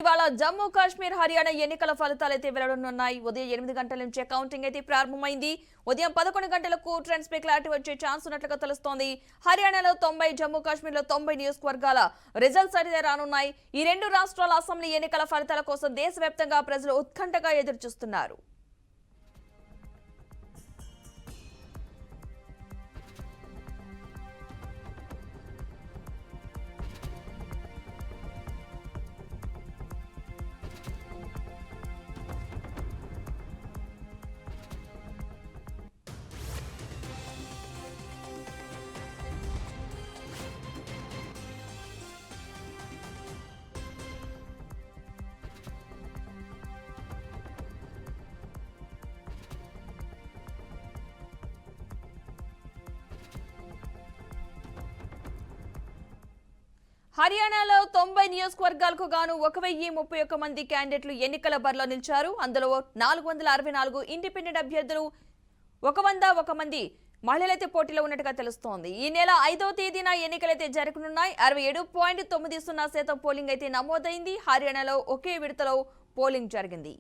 ఇవాళ జమ్మూ కాశ్మీర్ హర్యానా ఎన్నికల ఫలితాలు అయితే వెల్లడనున్నాయి. ఉదయం 8 గంటల నుంచే కౌంటింగ్ అయితే ప్రారంభమైంది. ఉదయం 11 గంటలకు ట్రెండ్స్ పై క్లారిటీ వచ్చే ఛాన్స్ ఉన్నట్లుగా తెలుస్తోంది. హర్యానాలో 90, జమ్మూ కాశ్మీర్లో 90 నియోజకవర్గాల రిజల్ట్స్ అయితే రానున్నాయి. ఈ రెండు రాష్ట్రాల అసెంబ్లీ ఎన్నికల ఫలితాల కోసం దేశవ్యాప్తంగా ప్రజలు ఉత్కంఠగా ఎదురుచూస్తున్నారు. హర్యానాలో 90 నియోజకవర్గాలకు గాను 1031 మంది క్యాండిడేట్లు ఎన్నికల బరిలో నిలిచారు. అందులో 464 ఇండిపెండెంట్ అభ్యర్థులు, 101 మంది మహిళలైతే పోటీలో ఉన్నట్టుగా తెలుస్తోంది. ఈ నెల 5వ తేదీన ఎన్నికలైతే జరగనున్నాయి. 67.90% పోలింగ్ అయితే నమోదైంది. హర్యానాలో ఒకే విడతలో పోలింగ్ జరిగింది.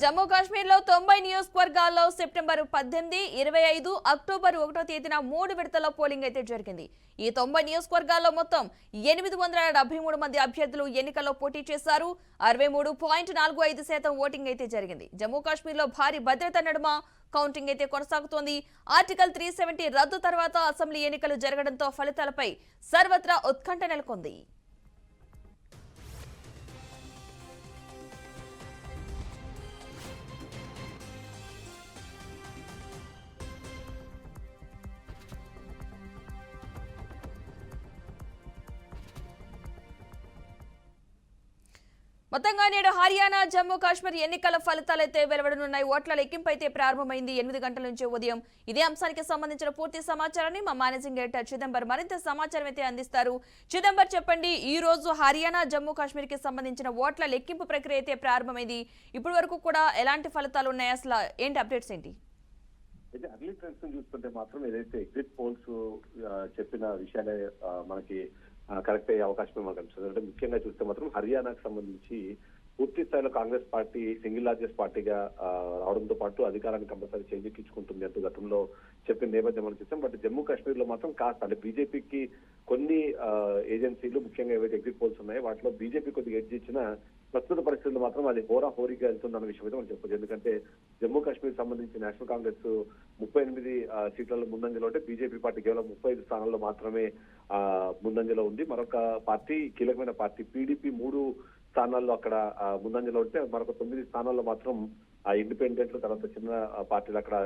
జమ్మూ కాశ్మీర్ లో 90 నియోజకవర్గాల్లో సెప్టెంబర్ 18, 25, అక్టోబర్ 1వ తేదీన 3 విడతల్లో పోలింగ్ అయితే జరిగింది. ఈ 90 నియోజకవర్గాల్లో మొత్తం 873 మంది అభ్యర్థులు ఎన్నికల్లో పోటీ చేశారు. 63.45% ఓటింగ్ అయితే జరిగింది. జమ్మూ కాశ్మీర్ లో భారీ భద్రత నడుమ కౌంటింగ్ అయితే కొనసాగుతోంది. ఆర్టికల్ 370 రద్దు తర్వాత అసెంబ్లీ ఎన్నికలు జరగడంతో ఫలితాలపై సర్వత్రా ఉత్కంఠ నెలకొంది. మొత్తంగా నేడు హర్యానా, జమ్మూ కాశ్మీర్ ఎన్నికల ఫలితాలైతే వెలువడనున్నాయి. ఓట్ల లెక్కింపు అయితే ప్రారంభమైంది. 8 గంటల నుంచి ఉదయం. ఇదే అంశానికి సంబంధించిన పూర్తి సమాచారాన్ని మా మేనేజింగ్ డైరెక్టర్ చిదంబర్ మరింత సమాచారం అయితే అందిస్తారు. చిదంబర్, చెప్పండి, ఈ రోజు హర్యానా, జమ్మూ కాశ్మీర్ కి సంబంధించిన ఓట్ల లెక్కింపు ప్రక్రియ అయితే ప్రారంభమైంది. ఇప్పటి వరకు కూడా ఎలాంటి ఫలితాలు ఉన్నాయి, అసలు ఏంటి అప్డేట్స్ ఏంటి? అయితే అర్లీ ట్రెండ్స్ చూస్తుంటే మాత్రం ఏదైతే ఎగ్జిట్ పోల్స్ చెప్పిన విషయాలే మనకి కరెక్ట్ అయ్యే అవకాశం మనకు కనిపిస్తుంది. అంటే ముఖ్యంగా చూస్తే మాత్రం హర్యానాకు సంబంధించి పూర్తి స్థాయిలో కాంగ్రెస్ పార్టీ సింగిల్ లార్జెస్ట్ పార్టీగా రావడంతో పాటు అధికారాన్ని కంపల్సరీ చేజిక్కించుకుంటుంది అంటూ గతంలో చెప్పిన నేపథ్యం మనం చూస్తాం. బట్ జమ్మూ కాశ్మీర్ లో మాత్రం కాస్త అంటే బీజేపీకి కొన్ని ఏజెన్సీలు ముఖ్యంగా ఏవైతే ఎగ్జిట్ పోల్స్ ఉన్నాయో వాటిలో బీజేపీ కొద్దిగా ఎడ్జ్ ఇచ్చిన ప్రస్తుత పరిస్థితుల్లో మాత్రం అది హోరీగా వెళ్తుందన్న విషయం అయితే మనం చెప్పొచ్చు. ఎందుకంటే జమ్మూ కాశ్మీర్ సంబంధించి నేషనల్ కాంగ్రెస్ 38 సీట్లలో ముందంజలో ఉంటే బీజేపీ పార్టీ కేవలం 35 స్థానాల్లో మాత్రమే ముందంజలో ఉంది. మరొక పార్టీ, కీలకమైన పార్టీ పీడీపీ 3 స్థానాల్లో అక్కడ ముందంజలో ఉంటే మరొక 9 స్థానాల్లో మాత్రం ఆ ఇండిపెండెంట్లు, తర్వాత చిన్న పార్టీలు అక్కడ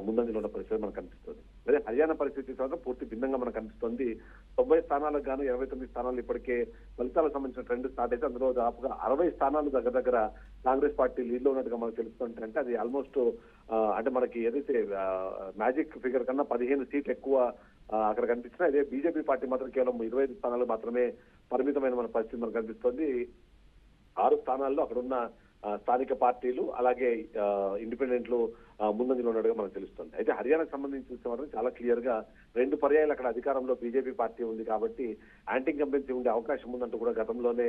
ముందంజలో ఉన్న పరిస్థితి మనకు కనిపిస్తుంది. అదే హర్యానా పరిస్థితి మాత్రం పూర్తి భిన్నంగా మనకు కనిపిస్తుంది. 90 స్థానాలకు గాను 29 స్థానాలు ఇప్పటికే ఫలితాలకు సంబంధించిన ట్రెండ్ స్టార్ట్ అయితే అందులో దాదాపుగా 60 స్థానాలు దగ్గర కాంగ్రెస్ పార్టీ లీడ్ లో ఉన్నట్టుగా మనకు తెలుస్తుంటే అంటే అది ఆల్మోస్ట్ అంటే మనకి ఏదైతే మ్యాజిక్ ఫిగర్ కన్నా 15 సీట్లు ఎక్కువ అక్కడ కనిపిస్తున్నాయి. అదే బీజేపీ పార్టీ మాత్రం కేవలం 25 స్థానాలు మాత్రమే పరిమితమైన మన పరిస్థితి మనకు కనిపిస్తుంది. 6 స్థానాల్లో అక్కడున్న స్థానిక పార్టీలు అలాగే ఇండిపెండెంట్లు ముందంజలో ఉన్నట్టుగా మనకు తెలుస్తుంది. అయితే హర్యానాకు సంబంధించి చూస్తే మాత్రం చాలా క్లియర్ గా 2 పర్యాయాలు అక్కడ అధికారంలో బీజేపీ పార్టీ ఉంది కాబట్టి యాంటీ ఇన్కంబెన్సీ ఉండే అవకాశం ఉందంటూ కూడా గతంలోనే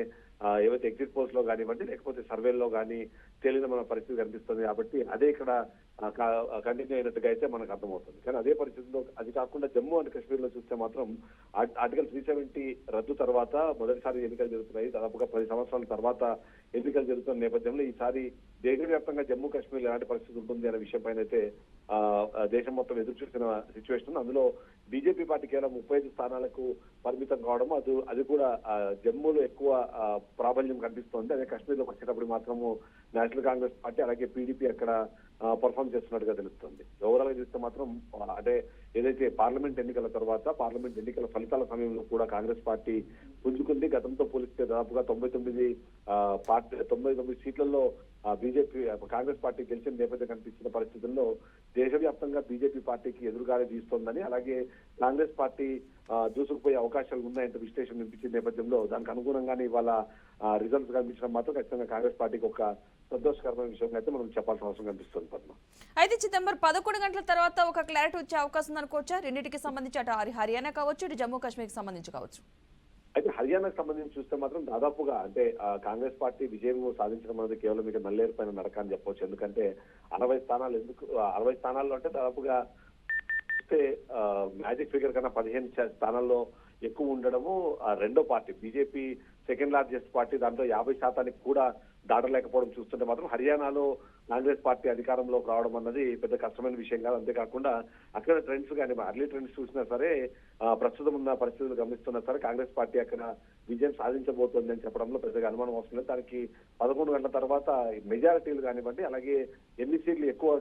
ఏవైతే ఎగ్జిట్ పోల్స్ లో కానివ్వండి లేకపోతే సర్వేల్లో కానీ తేలిన మన పరిస్థితి కనిపిస్తుంది. కాబట్టి అదే ఇక్కడ కంటిన్యూ అయినట్టుగా అయితే మనకు అర్థమవుతుంది. కానీ అదే పరిస్థితిలో అది కాకుండా జమ్మూ అండ్ కాశ్మీర్ లో చూస్తే మాత్రం ఆర్టికల్ 370 రద్దు తర్వాత మొదటిసారి ఎన్నికలు జరుగుతున్నాయి. దాదాపుగా 10 సంవత్సరాల తర్వాత ఎన్నికలు జరుగుతున్న నేపథ్యంలో ఈసారి దేశవ్యాప్తంగా జమ్మూ కాశ్మీర్ ఎలాంటి పరిస్థితి ఉంటుంది అనే విషయం పైన అయితే దేశం మొత్తం ఎదురు చూసిన సిచ్యువేషన్. అందులో బీజేపీ పార్టీ కేవలం 35 స్థానాలకు పరిమితం కావడం అది కూడా జమ్మూలో ఎక్కువ ప్రాబల్యం కనిపిస్తోంది. అదే కాశ్మీర్ లోకి వచ్చేటప్పుడు మాత్రము నేషనల్ కాంగ్రెస్ పార్టీ అలాగే పీడీపీ అక్కడ పర్ఫామ్ చేస్తున్నట్టుగా తెలుస్తుంది. ఓవరాల్ గా చూస్తే మాత్రం అంటే ఏదైతే పార్లమెంట్ ఎన్నికల తర్వాత పార్లమెంట్ ఎన్నికల ఫలితాల సమయంలో కూడా కాంగ్రెస్ పార్టీ పుంజుకుంది. గతంతో పోలిస్తే దాదాపుగా 99 సీట్లలో బీజేపీ కాంగ్రెస్ పార్టీ గెలిచిన నేపథ్యం కనిపిస్తున్న పరిస్థితుల్లో దేశవ్యాప్తంగా బీజేపీ పార్టీకి ఎదురుగాలి తీస్తోందని, అలాగే కాంగ్రెస్ పార్టీ దూసుకుపోయే అవకాశాలు ఉన్నాయంటే విశ్లేషణ వినిపించిన నేపథ్యంలో దానికి అనుగుణంగానే ఇవాళ రిజల్ట్స్ కనిపించడం మాత్రం ఖచ్చితంగా కాంగ్రెస్ పార్టీకి ఒక సంతోషకరమైన విషయం అయితే మనం చెప్పాల్సిన అవసరం కనిపిస్తుంది పద్మ. అయితే చిదంబర్ 11 గంటల తర్వాత ఒక క్లారిటీ వచ్చే అవకాశం ఉందనుకోవచ్చా? రెండింటికి సంబంధించి అటు హర్యానా కావచ్చు, ఇటు జమ్మూ కాశ్మీర్కి సంబంధించి కావచ్చు. అయితే హర్యానాకు సంబంధించి చూస్తే మాత్రం దాదాపుగా అంటే కాంగ్రెస్ పార్టీ విజయం సాధించడం అనేది కేవలం ఇక నల్లేరు పైన నడక అని చెప్పవచ్చు. ఎందుకంటే 60 స్థానాలు 60 స్థానాల్లో అంటే దాదాపుగా చూస్తే మ్యాజిక్ ఫిగర్ కన్నా 15 స్థానాల్లో ఎక్కువ ఉండడము రెండో party BJP second largest party, దాంట్లో 50% కూడా దాటలేకపోవడం చూస్తుంటే మాత్రం హర్యానాలో కాంగ్రెస్ పార్టీ అధికారంలోకి రావడం అన్నది పెద్ద కష్టమైన విషయం కాదు. అంతేకాకుండా అక్కడ ట్రెండ్స్ కానీ అర్లీ ట్రెండ్స్ చూసినా సరే ప్రస్తుతం ఉన్న పరిస్థితులు గమనిస్తున్నా సరే కాంగ్రెస్ పార్టీ అక్కడ విజయం సాధించబోతోంది అని చెప్పడంలో పెద్దగా అనుమానం అవసరం లేదు. దానికి 11 గంటల తర్వాత మెజారిటీలు కానివ్వండి, అలాగే ఎన్ని సీట్లు ఎక్కువ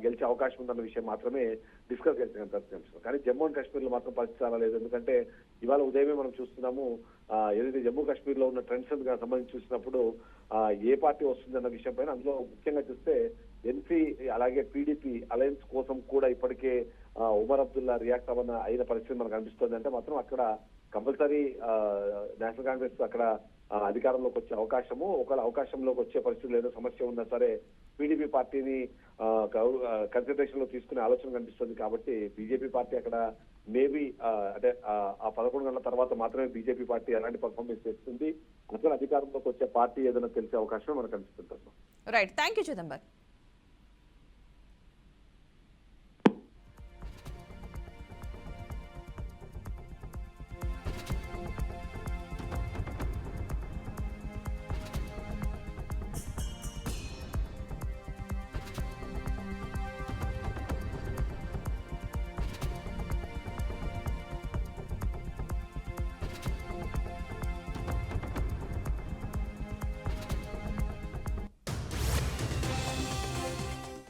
గెలిచే అవకాశం ఉందన్న విషయం మాత్రమే డిస్కస్ చేసిన పరిస్థితి. కానీ జమ్మూ అండ్ కాశ్మీర్ లో మాత్రం పరిస్థితి అలా లేదు. ఎందుకంటే ఇవాళ ఉదయమే మనం చూస్తున్నాము ఏదైతే జమ్మూ కాశ్మీర్ లో ఉన్న ట్రెండ్స్ సంబంధించి చూసినప్పుడు ఏ పార్టీ వస్తుందన్న విషయం పైన అందులో ముఖ్యంగా చూస్తే ఎన్సీ అలాగే పీడీపీ అలయన్స్ కోసం కూడా ఇప్పటికే ఉమర్ అబ్దుల్లా రియాక్ట్ అయిన పరిస్థితి మనకు అనిపిస్తుంది. అంటే మాత్రం అక్కడ కంపల్సరీ నేషనల్ కాంగ్రెస్ అక్కడ అధికారంలోకి వచ్చే అవకాశము, ఒకవేళ అవకాశంలోకి వచ్చే పరిస్థితులు ఏదో సమస్య ఉన్నా సరే పీడీపీ పార్టీని కన్సిడరేషన్ లో తీసుకునే ఆలోచన కనిపిస్తుంది. కాబట్టి బీజేపీ పార్టీ అక్కడ మేబీ అంటే ఆ 11 గంటల తర్వాత మాత్రమే బీజేపీ పార్టీ ఎలాంటి పర్ఫార్మెన్స్ చేస్తుంది, అసలు అధికారంలోకి వచ్చే పార్టీ ఏదైనా తెలిసే అవకాశం మనకు కనిపిస్తుంది. Right, thank you Chidambar.